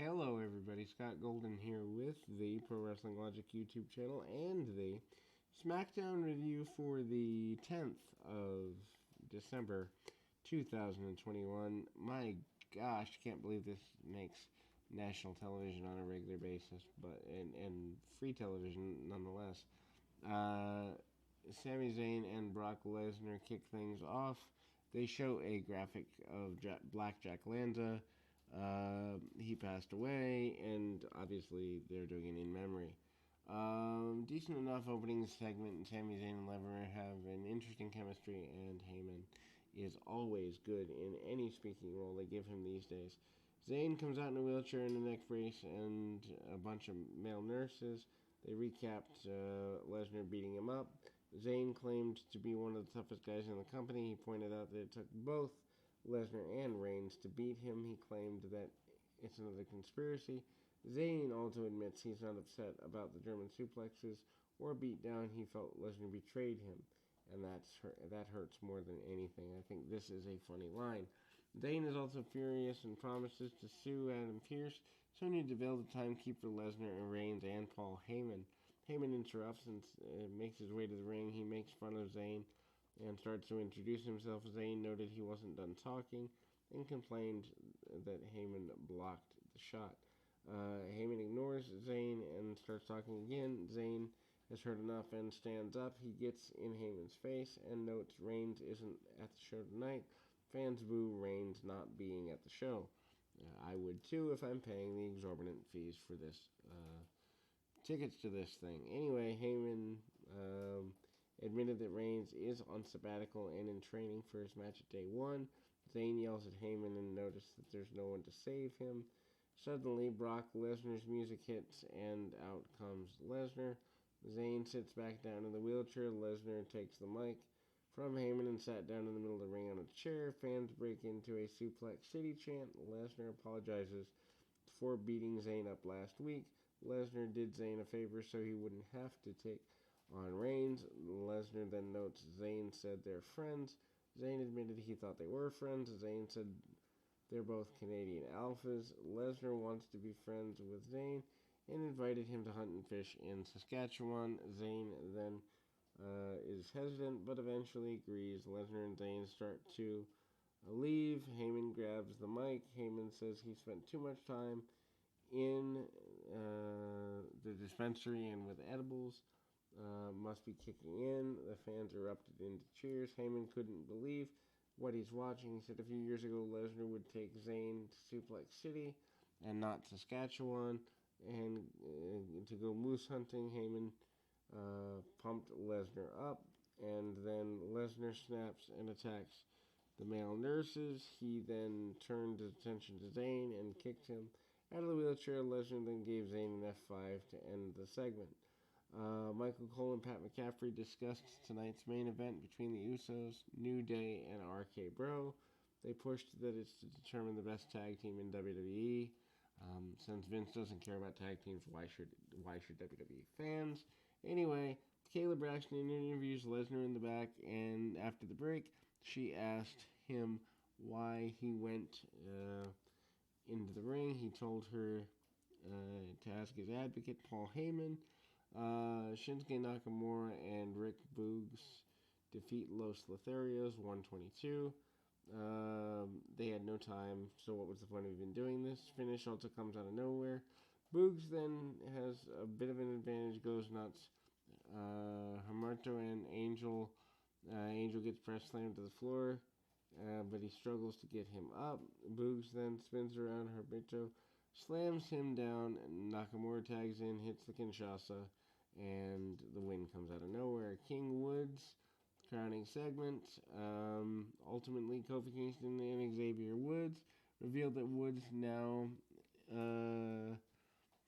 Hello, everybody. Scott Golden here with the Pro Wrestling Logic YouTube channel and the SmackDown review for the 10th of December 2021. My gosh, can't believe this makes national television on a regular basis, but and free television nonetheless. Sami Zayn and Brock Lesnar kick things off. They show a graphic of Black Jack Lanza. He passed away, and obviously they're doing it in memory. Decent enough opening segment, and Sami Zayn and Lesnar have an interesting chemistry, and Heyman is always good in any speaking role they give him these days. Zayn comes out in a wheelchair and a neck brace, and a bunch of male nurses. They recapped Lesnar beating him up. Zayn claimed to be one of the toughest guys in the company. He pointed out that it took both Lesnar and Reigns to beat him. He claimed that it's another conspiracy. Zayn also admits he's not upset about the German suplexes or beatdown. He felt Lesnar betrayed him, and that hurts more than anything. I think this is a funny line. Zayn is also furious and promises to sue Adam Pearce, so he needs to build a timekeeper Lesnar and Reigns and Paul Heyman. Heyman interrupts and makes his way to the ring. He makes fun of Zayn and starts to introduce himself. Zayn noted he wasn't done talking and complained that Heyman blocked the shot. Heyman ignores Zayn and starts talking again. Zayn has heard enough and stands up. He gets in Heyman's face and notes Reigns isn't at the show tonight. Fans boo Reigns not being at the show. I would too if I'm paying the exorbitant fees for this tickets to this thing. Anyway, Heyman admitted that Reigns is on sabbatical and in training for his match at day one. Zayn yells at Heyman and notices that there's no one to save him. Suddenly, Brock Lesnar's music hits and out comes Lesnar. Zayn sits back down in the wheelchair. Lesnar takes the mic from Heyman and sat down in the middle of the ring on a chair. Fans break into a Suplex City chant. Lesnar apologizes for beating Zayn up last week. Lesnar did Zayn a favor so he wouldn't have to take on Reigns. Lesnar then notes Zayn said they're friends. Zayn admitted he thought they were friends. Zayn said they're both Canadian alphas. Lesnar wants to be friends with Zayn and invited him to hunt and fish in Saskatchewan. Zayn then is hesitant but eventually agrees. Lesnar and Zayn start to leave. Heyman grabs the mic. Heyman says he spent too much time in the dispensary and with edibles. Must be kicking in. The fans erupted into cheers. Heyman couldn't believe what he's watching. He said a few years ago Lesnar would take Zayn to Suplex City and not Saskatchewan and to go moose hunting. Heyman pumped Lesnar up, and then Lesnar snaps and attacks the male nurses. He then turned his attention to Zayn and kicked him out of the wheelchair. Lesnar then gave Zayn an F5 to end the segment. Michael Cole and Pat McCaffrey discussed tonight's main event between the Usos, New Day, and RK Bro. They pushed that it's to determine the best tag team in WWE. Since Vince doesn't care about tag teams, why should WWE fans? Anyway, Kayla Braxton interviews Lesnar in the back, and after the break, she asked him why he went into the ring. He told her to ask his advocate, Paul Heyman. Shinsuke Nakamura and Rick Boogs defeat Los Lotharios 122. They had no time, so what was the point of even doing this? Finish also comes out of nowhere. Boogs then has a bit of an advantage, goes nuts. Humberto and Angel gets press slammed to the floor, but he struggles to get him up. Boogs then spins around Humberto, slams him down. Nakamura tags in, hits the Kinshasa, and the win comes out of nowhere. King Woods crowning segment. Ultimately, Kofi Kingston and Xavier Woods revealed that Woods now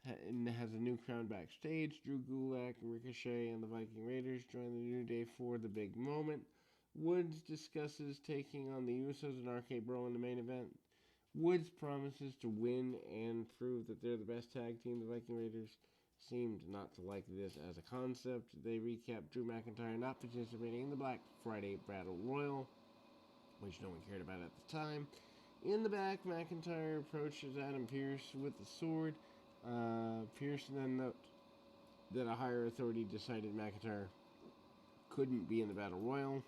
has a new crown backstage. Drew Gulak, Ricochet, and the Viking Raiders join the New Day for the big moment. Woods discusses taking on the Usos and RK Bro in the main event. Woods promises to win and prove that they're the best tag team. The Viking Raiders seemed not to like this as a concept. They recap Drew McIntyre not participating in the Black Friday Battle Royal, which no one cared about at the time. In the back, McIntyre approaches Adam Pearce with the sword. Pearce then notes that a higher authority decided McIntyre couldn't be in the Battle Royal.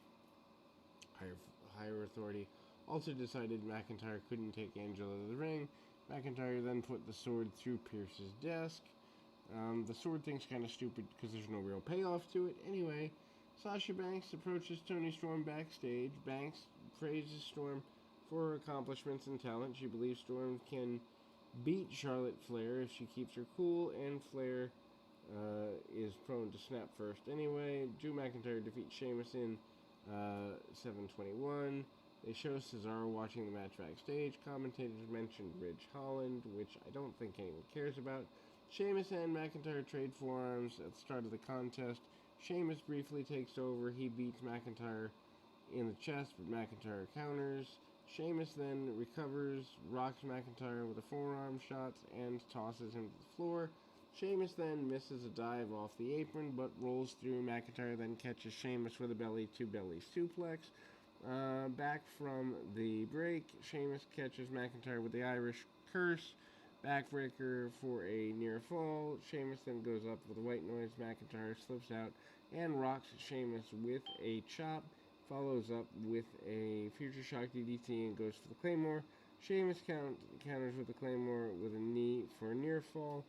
Higher authority also decided McIntyre couldn't take Angela to the ring. McIntyre then put the sword through Pearce's desk. The sword thing's kind of stupid because there's no real payoff to it. Anyway, Sasha Banks approaches Toni Storm backstage. Banks praises Storm for her accomplishments and talent. She believes Storm can beat Charlotte Flair if she keeps her cool, and Flair is prone to snap first. Anyway, Drew McIntyre defeats Sheamus in 7:21. They show Cesaro watching the match backstage. Commentators mentioned Ridge Holland, which I don't think anyone cares about. Sheamus and McIntyre trade forearms at the start of the contest. Sheamus briefly takes over. He beats McIntyre in the chest, but McIntyre counters. Sheamus then recovers, rocks McIntyre with a forearm shot, and tosses him to the floor. Sheamus then misses a dive off the apron, but rolls through. McIntyre then catches Sheamus with a belly-to-belly suplex. Back from the break, Sheamus catches McIntyre with the Irish Curse, backbreaker for a near fall. Sheamus then goes up with a white noise. McIntyre slips out and rocks Sheamus with a chop. Follows up with a Future Shock DDT and goes for the Claymore. Sheamus counters with the Claymore with a knee for a near fall.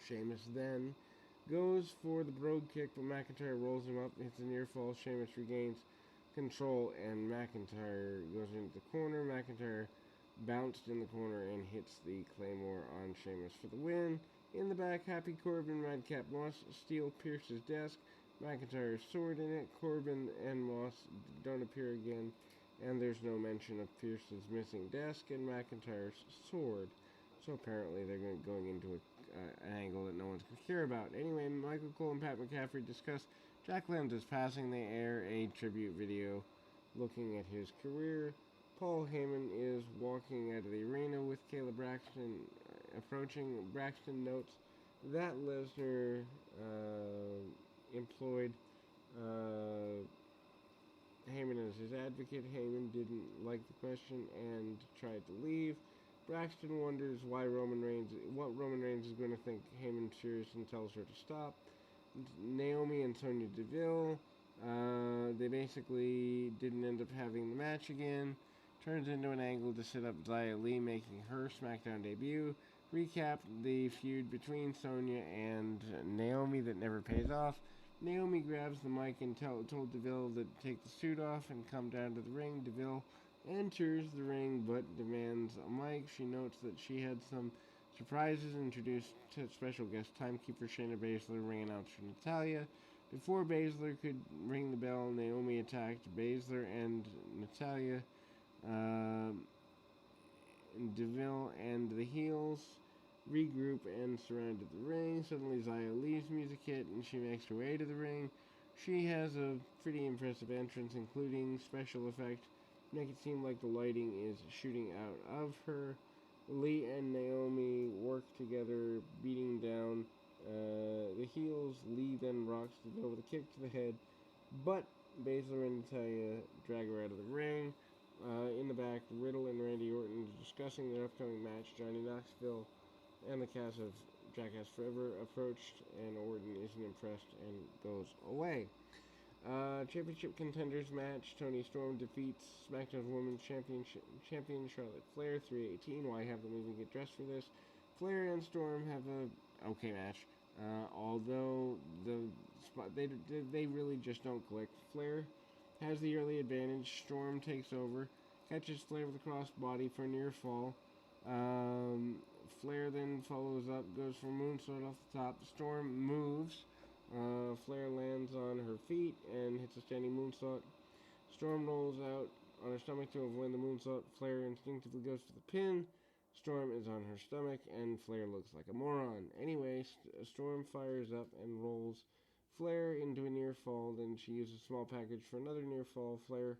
Sheamus then goes for the Brogue Kick, but McIntyre rolls him up, hits a near fall. Sheamus regains control, and McIntyre goes into the corner. McIntyre bounced in the corner and hits the Claymore on Sheamus for the win. In the back, Happy Corbin, Madcap Moss steal Pierce's desk. McIntyre's sword in it. Corbin and Moss don't appear again, and there's no mention of Pierce's missing desk and McIntyre's sword. So apparently they're going into an angle that no one's going to care about. Anyway, Michael Cole and Pat McCaffrey discuss Jack Lanza's passing. They air a tribute video looking at his career. Paul Heyman is walking out of the arena with Kayla Braxton approaching. Braxton notes that Lesnar employed Heyman as his advocate. Heyman didn't like the question and tried to leave. Braxton wonders what Roman Reigns is going to think Heyman's serious and tells her to stop. Naomi and Sonya Deville, they basically didn't end up having the match again. Turns into an angle to set up Xia Li, making her SmackDown debut. Recap the feud between Sonya and Naomi that never pays off. Naomi grabs the mic and told Deville to take the suit off and come down to the ring. Deville enters the ring but demands a mic. She notes that she had some surprises, introduced to special guest timekeeper Shayna Baszler, ring announcer Natalya. Before Baszler could ring the bell, Naomi attacked Baszler and Natalya. Deville and the heels regroup and surrounded the ring. Suddenly Xia leaves music hit and she makes her way to the ring. She has a pretty impressive entrance, including special effect. Make it seem like the lighting is shooting out of her. Lee and Naomi work together, beating down the heels. Lee then rocks Deville with a kick to the head, but Baszler and Natalya drag her out of the ring. In the back, Riddle and Randy Orton discussing their upcoming match. Johnny Knoxville and the cast of Jackass Forever approached, and Orton isn't impressed and goes away. Championship contenders match. Toni Storm defeats SmackDown Women's Champion Charlotte Flair 3:18. Why have them even get dressed for this? Flair and Storm have a okay match. Although they really just don't click. Flair has the early advantage. Storm takes over, catches Flair with a crossbody for a near fall. Flair then follows up, goes for a moonsault off the top. Storm moves. Flair lands on her feet and hits a standing moonsault. Storm rolls out on her stomach to avoid the moonsault. Flair instinctively goes for the pin. Storm is on her stomach, and Flair looks like a moron. Anyway, Storm fires up and rolls Flair into a near fall. Then she uses a small package for another near fall. Flair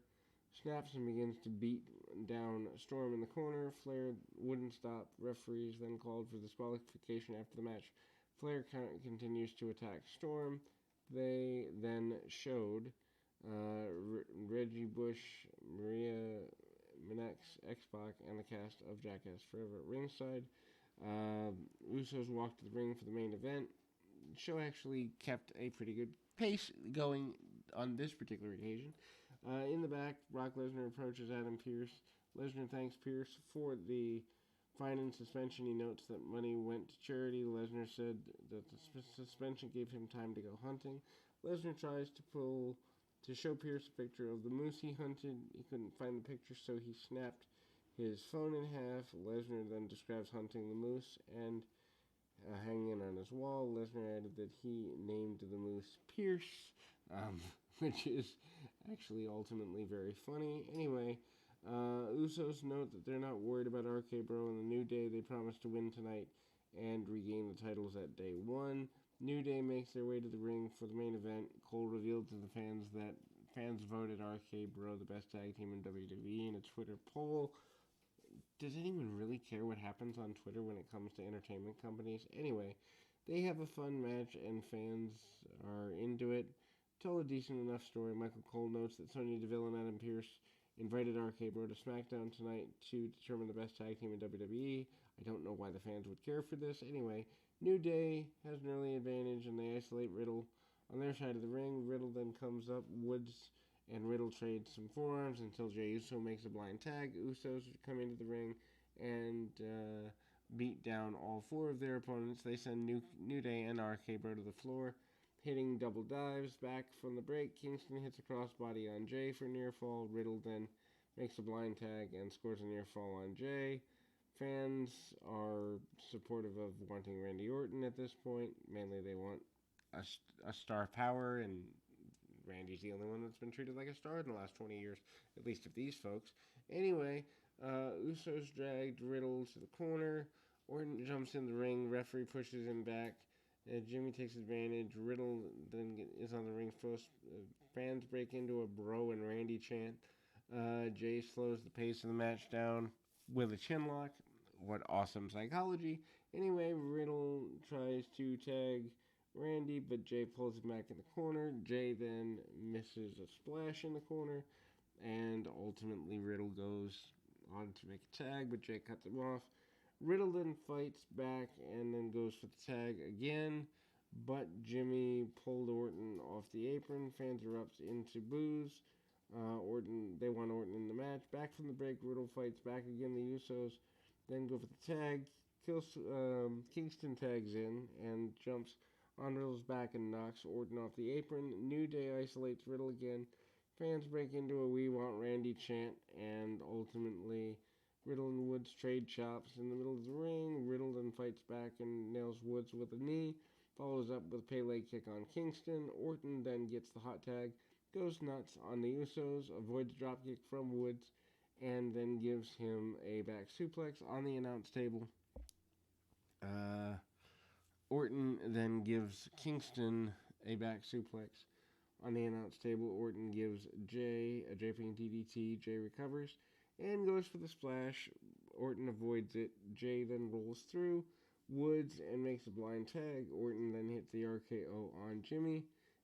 snaps and begins to beat down Storm in the corner. Flair wouldn't stop. Referees then called for disqualification after the match. Flair continues to attack Storm. They then showed Reggie Bush, Maria Manex, X-Pac, and the cast of Jackass Forever at ringside. Usos walked to the ring for the main event. The show actually kept a pretty good pace going on this particular occasion. In the back, Brock Lesnar approaches Adam Pearce. Lesnar thanks Pearce for the fine and suspension. He notes that money went to charity. Lesnar said that the suspension gave him time to go hunting. Lesnar tries to show Pearce a picture of the moose he hunted. He couldn't find the picture, so he snapped his phone in half. Lesnar then describes hunting the moose and hanging on his wall. Lesnar added that he named the moose Pierce, which is actually ultimately very funny. Anyway, Usos note that they're not worried about RK Bro and the New Day. They promise to win tonight and regain the titles at day one. New Day makes their way to the ring for the main event. Cole revealed to the fans that fans voted RK Bro the best tag team in WWE in a Twitter poll. Does anyone really care what happens on Twitter when it comes to entertainment companies? Anyway, they have a fun match and fans are into it. Tell a decent enough story. Michael Cole notes that Sonya Deville and Adam Pearce invited RK Bro to SmackDown tonight to determine the best tag team in WWE. I don't know why the fans would care for this. Anyway, New Day has an early advantage and they isolate Riddle on their side of the ring. Riddle then comes up. Woods and Riddle trade some forearms until Jey Uso makes a blind tag. Usos come into the ring and beat down all four of their opponents. They send New Day and RK Bro to the floor, hitting double dives. Back from the break, Kingston hits a crossbody on Jey for near fall. Riddle then makes a blind tag and scores a near fall on Jey. Fans are supportive of wanting Randy Orton at this point. Mainly they want a star power, and Randy's the only one that's been treated like a star in the last 20 years, at least of these folks. Anyway, Usos dragged Riddle to the corner. Orton jumps in the ring. Referee pushes him back. Jimmy takes advantage. Riddle then is on the ring post. Fans break into a Bro and Randy chant. Jey slows the pace of the match down with a chin lock. What awesome psychology. Anyway, Riddle tries to tag Randy, but Jey pulls him back in the corner. Jey then misses a splash in the corner, and ultimately Riddle goes on to make a tag, but Jey cuts him off. Riddle then fights back and then goes for the tag again, but Jimmy pulled Orton off the apron. Fans erupts into boos. They want Orton in the match. Back from the break, Riddle fights back again. The Usos then go for the tag. Kingston tags in and jumps on Riddle's back and knocks Orton off the apron. New Day isolates Riddle again. Fans break into a "We Want Randy" chant, and ultimately Riddle and Woods trade chops in the middle of the ring. Riddle then fights back and nails Woods with a knee, follows up with a Pele kick on Kingston. Orton then gets the hot tag, goes nuts on the Usos, avoids a dropkick from Woods, and then gives him a back suplex on the announce table. Orton then gives Kingston a back suplex on the announce table. Orton gives Jey a draping DDT. Jey recovers and goes for the splash. Orton avoids it. Jey then rolls through Woods and makes a blind tag. Orton then hits the RKO on Jimmy.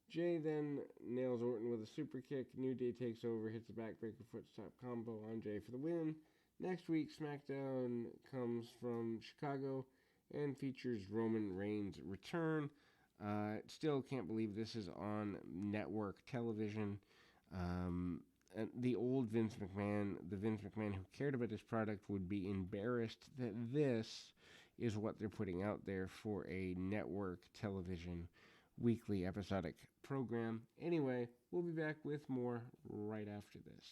Jey then nails Orton with a super kick. New Day takes over, hits a backbreaker foot stop combo on Jey for the win. Next week, SmackDown comes from Chicago and features Roman Reigns' return. Still can't believe this is on network television. And the old Vince McMahon, the Vince McMahon who cared about his product, would be embarrassed that this is what they're putting out there for a network television weekly episodic program. Anyway, we'll be back with more right after this.